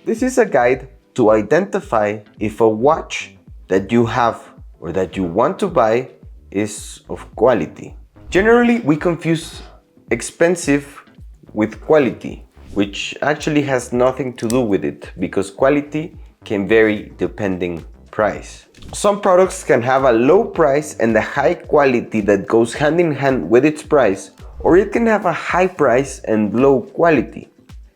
This is a guide to identify if a watch that you have or that you want to buy is of quality. Generally, we confuse expensive with quality, which actually has nothing to do with it because quality can vary depending price. Some products can have a low price and a high quality that goes hand in hand with its price, or it can have a high price and low quality.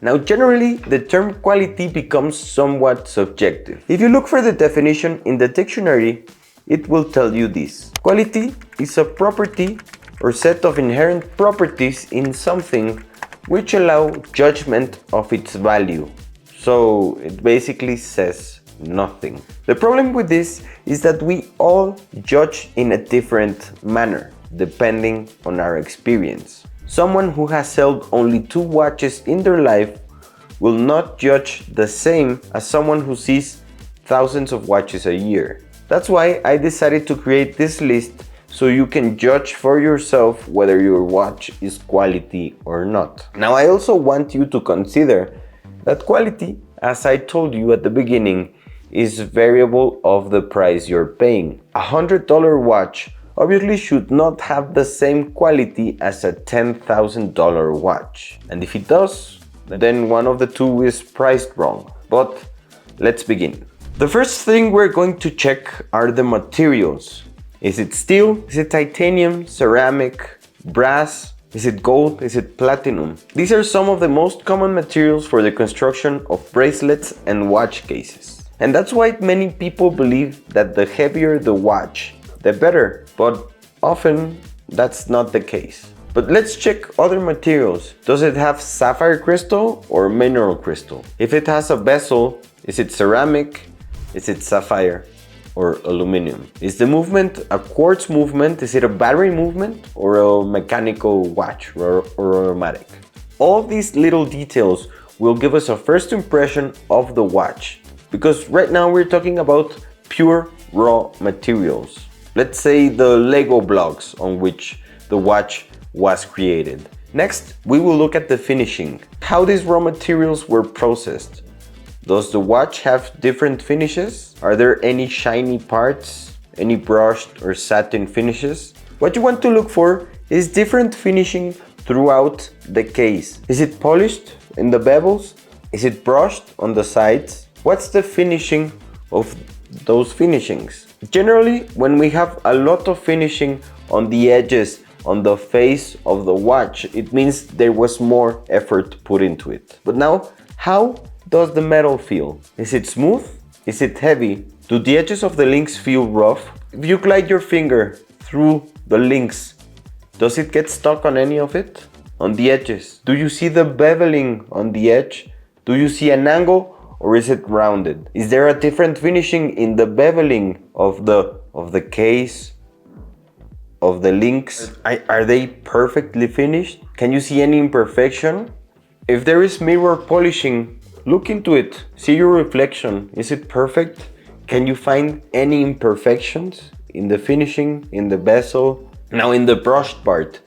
Now, generally, the term quality becomes somewhat subjective. If you look for the definition in the dictionary, it will tell you this. Quality is a property or set of inherent properties in something which allow judgment of its value. So it basically says nothing. The problem with this is that we all judge in a different manner, depending on our experience. Someone who has held only 2 watches in their life will not judge the same as someone who sees thousands of watches a year. That's why I decided to create this list so you can judge for yourself whether your watch is quality or not. Now, I also want you to consider that quality, as I told you at the beginning, is variable of the price you're paying. A $100 watch obviously should not have the same quality as a $10,000 watch. And if it does, then one of the two is priced wrong. But let's begin. The first thing we're going to check are the materials. Is it steel? Is it titanium, ceramic, brass? Is it gold? Is it platinum? These are some of the most common materials for the construction of bracelets and watch cases. And that's why many people believe that the heavier the watch, the better. But often that's not the case. But let's check other materials. Does it have sapphire crystal or mineral crystal? If it has a bezel, is it ceramic? Is it sapphire or aluminum? Is the movement a quartz movement? Is it a battery movement or a mechanical watch or automatic? All these little details will give us a first impression of the watch, because right now we're talking about pure raw materials. Let's say the Lego blocks on which the watch was created. Next, we will look at the finishing, how these raw materials were processed. Does the watch have different finishes? Are there any shiny parts, any brushed or satin finishes? What you want to look for is different finishing throughout the case. Is it polished in the bevels? Is it brushed on the sides? What's the finishing of those finishings? Generally, when we have a lot of finishing on the edges, on the face of the watch, it means there was more effort put into it. But now, how does the metal feel? Is it smooth? Is it heavy? Do the edges of the links feel rough? If you glide your finger through the links, does it get stuck on any of it? On the edges? Do you see the beveling on the edge? Do you see an angle or is it rounded? Is there a different finishing in the beveling of the case, of the links? Are they perfectly finished? Can you see any imperfection? If there is mirror polishing, look into it. See your reflection. Is it perfect? Can you find any imperfections in the finishing, in the bezel? Now, in the brushed part,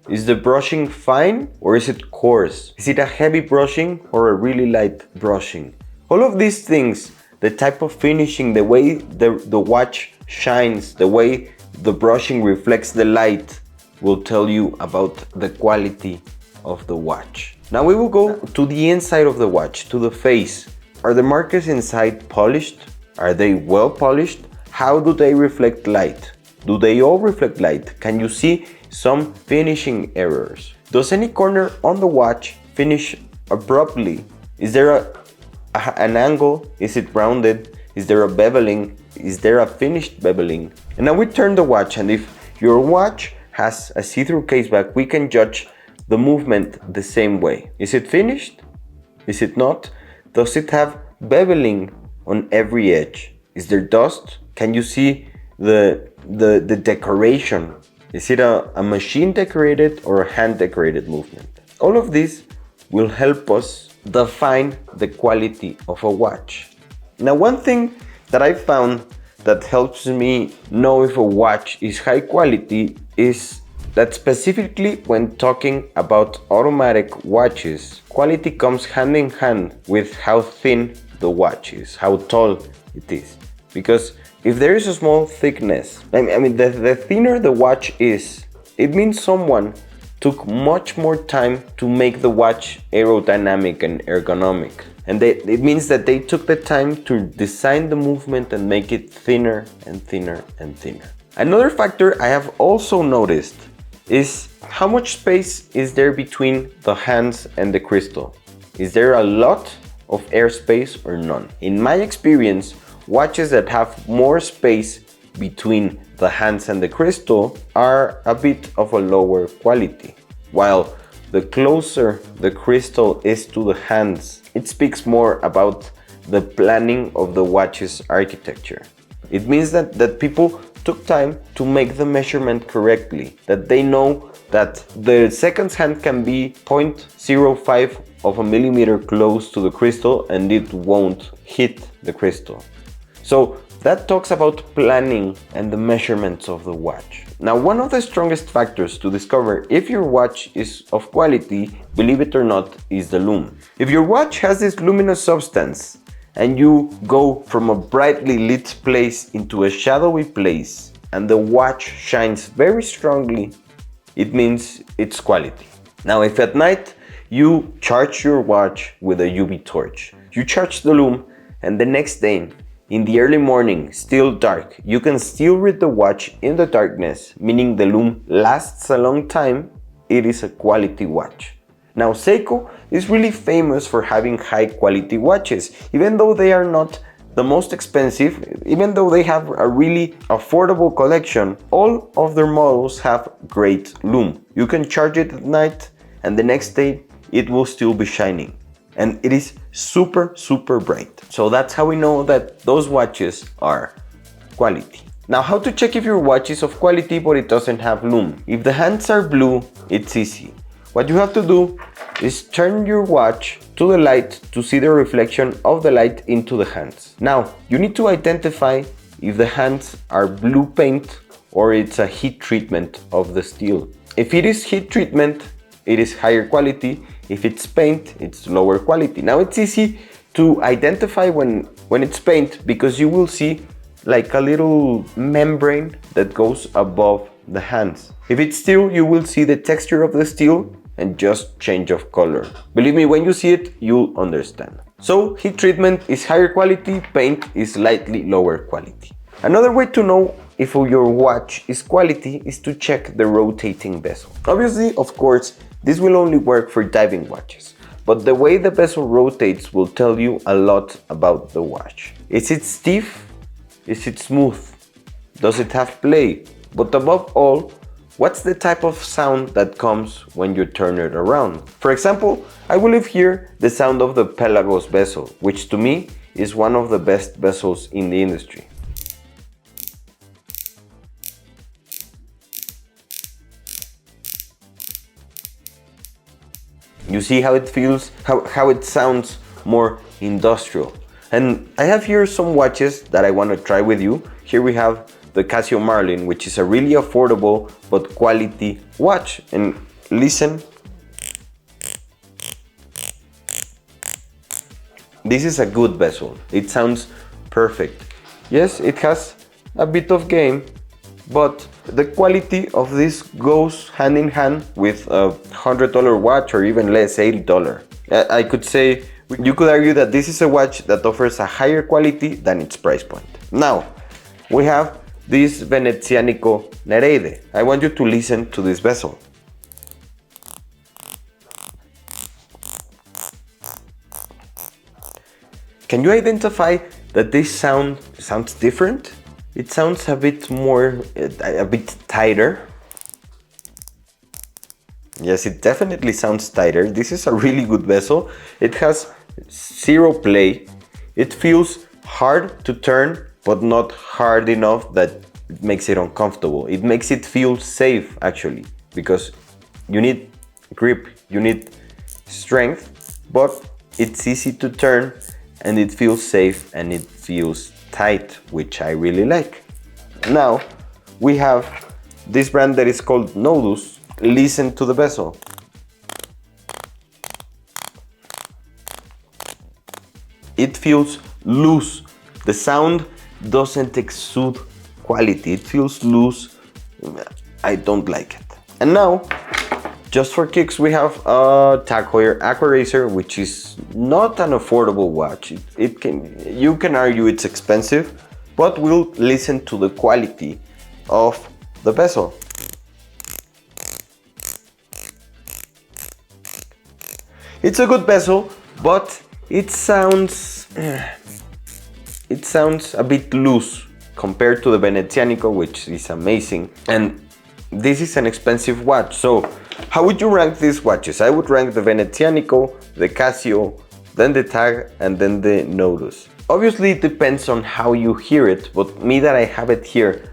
is the brushing fine or is it coarse? Is it a heavy brushing or a really light brushing? All of these things, the type of finishing, the way the watch shines, the way the brushing reflects the light, will tell you about the quality of the watch. Now we will go to the inside of the watch, to the face. Are the markers inside polished? Are they well polished? How do they reflect light? Do they all reflect light? Can you see some finishing errors? Does any corner on the watch finish abruptly? Is there an angle? Is it rounded? Is there a beveling? Is there a finished beveling? And now we turn the watch, and if your watch has a see-through caseback, we can judge the movement the same way. Is it finished? Is it not? Does it have beveling on every edge? Is there dust? Can you see the decoration? Is it a machine decorated or a hand decorated movement? All of this will help us define the quality of a watch. Now, one thing that I found that helps me know if a watch is high quality is that specifically when talking about automatic watches, quality comes hand in hand with how thin the watch is, how tall it is. Because if there is a small thickness, the thinner the watch is, it means someone took much more time to make the watch aerodynamic and ergonomic. And it means that they took the time to design the movement and make it thinner and thinner and thinner. Another factor I have also noticed is how much space is there between the hands and the crystal. Is there a lot of airspace or none? In my experience, watches that have more space between the hands and the crystal are a bit of a lower quality, while the closer the crystal is to the hands, it speaks more about the planning of the watch's architecture. It means that people took time to make the measurement correctly, that they know that the second hand can be 0.05 of a millimeter close to the crystal and it won't hit the crystal. So that talks about planning and the measurements of the watch. Now, one of the strongest factors to discover if your watch is of quality, believe it or not, is the lume. If your watch has this luminous substance and you go from a brightly lit place into a shadowy place and the watch shines very strongly, it means it's quality. Now, if at night you charge your watch with a UV torch, you charge the lume, and the next day, in the early morning, still dark, you can still read the watch in the darkness, meaning the lume lasts a long time, it is a quality watch. Now, Seiko is really famous for having high quality watches, even though they are not the most expensive, even though they have a really affordable collection, all of their models have great lume. You can charge it at night and the next day it will still be shining. And it is super bright. So that's how we know that those watches are quality. Now, how to check if your watch is of quality but it doesn't have lume? If the hands are blue, it's easy. What you have to do is turn your watch to the light to see the reflection of the light into the hands. Now, you need to identify if the hands are blue paint or it's a heat treatment of the steel. If it is heat treatment, it is higher quality. If it's paint, it's lower quality. Now, it's easy to identify when it's paint because you will see like a little membrane that goes above the hands. If it's steel, you will see the texture of the steel and just change of color. Believe me, when you see it, you'll understand. So heat treatment is higher quality, paint is slightly lower quality. Another way to know if your watch is quality is to check the rotating bezel. Obviously, of course, this will only work for diving watches, but the way the bezel rotates will tell you a lot about the watch. Is it stiff? Is it smooth? Does it have play? But above all, what's the type of sound that comes when you turn it around? For example, I will leave here the sound of the Pelagos bezel, which to me is one of the best bezels in the industry. You see how it feels, how it sounds more industrial. And I have here some watches that I want to try with you. Here we have the Casio Marlin, which is a really affordable but quality watch. And listen. This is a good bezel. It sounds perfect. Yes, it has a bit of game, but the quality of this goes hand in hand with a $100 watch or even less, $80. I could say, you could argue that this is a watch that offers a higher quality than its price point. Now, we have this Venezianico Nereide. I want you to listen to this bezel. Can you identify that this sounds different? It sounds a bit more, a bit tighter. Yes, it definitely sounds tighter. This is a really good bezel. It has zero play. It feels hard to turn, but not hard enough that it makes it uncomfortable. It makes it feel safe, actually, because you need grip, you need strength, but it's easy to turn and it feels safe and it feels tight, which I really like. Now we have this brand that is called Nodus. Listen to the bezel. it feels loose. The sound doesn't exude quality. It feels loose. I don't like it. And now, just for kicks, we have a Tag Heuer Aquaracer, which is not an affordable watch. You can argue it's expensive, but we'll listen to the quality of the bezel. It's a good bezel, but it sounds a bit loose compared to the Venezianico, which is amazing. And this is an expensive watch, so how would you rank these watches? I would rank the Venezianico, the Casio, then the Tag, and then the Nodus. Obviously it depends on how you hear it, but me that I have it here,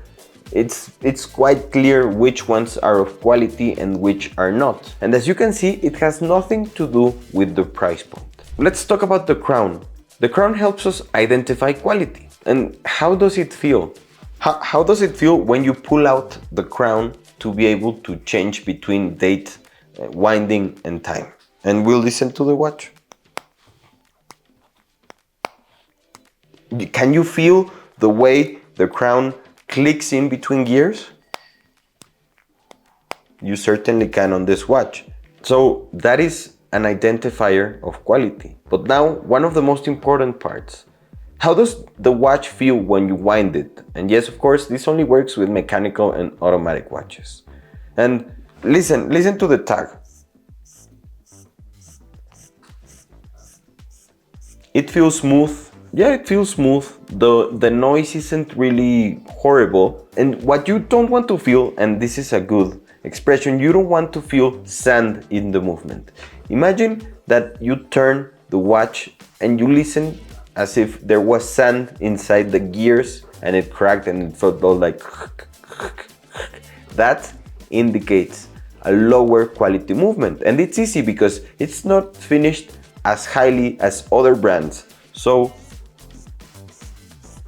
it's quite clear which ones are of quality and which are not. And as you can see, it has nothing to do with the price point. Let's talk about the crown. The crown helps us identify quality. And how does it feel? How does it feel when you pull out the crown to be able to change between date, winding, and time? And we'll listen to the watch. Can you feel the way the crown clicks in between gears? You certainly can on this watch. So that is an identifier of quality. But now, one of the most important parts. How does the watch feel when you wind it? And yes, of course, this only works with mechanical and automatic watches. And listen to the Tag. It feels smooth. Yeah, it feels smooth. The noise isn't really horrible. And what you don't want to feel, and this is a good expression, you don't want to feel sand in the movement. Imagine that you turn the watch and you listen as if there was sand inside the gears and it cracked and it felt all like that indicates a lower quality movement. And it's easy because it's not finished as highly as other brands. So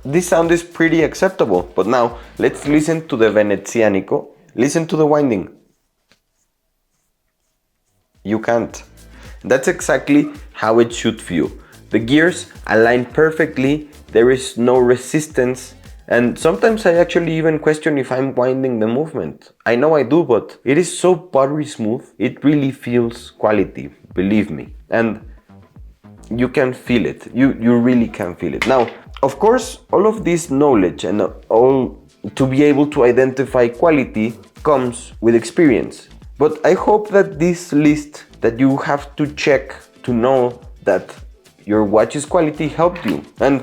this sound is pretty acceptable. But now let's listen to the Venezianico. Listen to the winding. You can't. That's exactly how it should feel. The gears align perfectly, there is no resistance, and sometimes I actually even question if I'm winding the movement. I know I do, but it is so buttery smooth, it really feels quality, believe me. And you can feel it, you really can feel it. Now, of course, all of this knowledge and all to be able to identify quality comes with experience. But I hope that this list that you have to check to know that your watch's quality helped you. And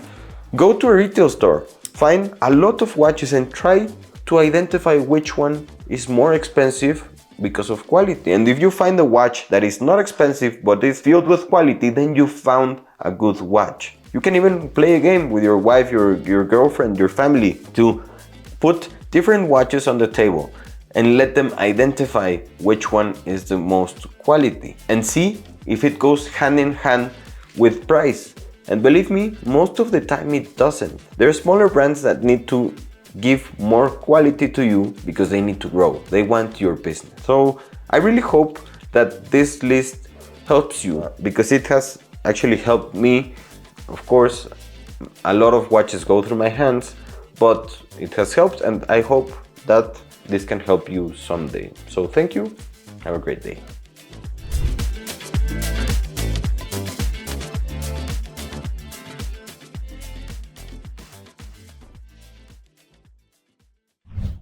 go to a retail store, find a lot of watches and try to identify which one is more expensive because of quality. And if you find a watch that is not expensive but is filled with quality, then you found a good watch. You can even play a game with your wife, your girlfriend, your family to put different watches on the table and let them identify which one is the most quality and see if it goes hand in hand with price. And believe me, most of the time it doesn't. There are smaller brands that need to give more quality to you because they need to grow. They want your business. So I really hope that this list helps you because it has actually helped me. Of course, a lot of watches go through my hands, but it has helped and I hope that this can help you someday. So thank you. Have a great day.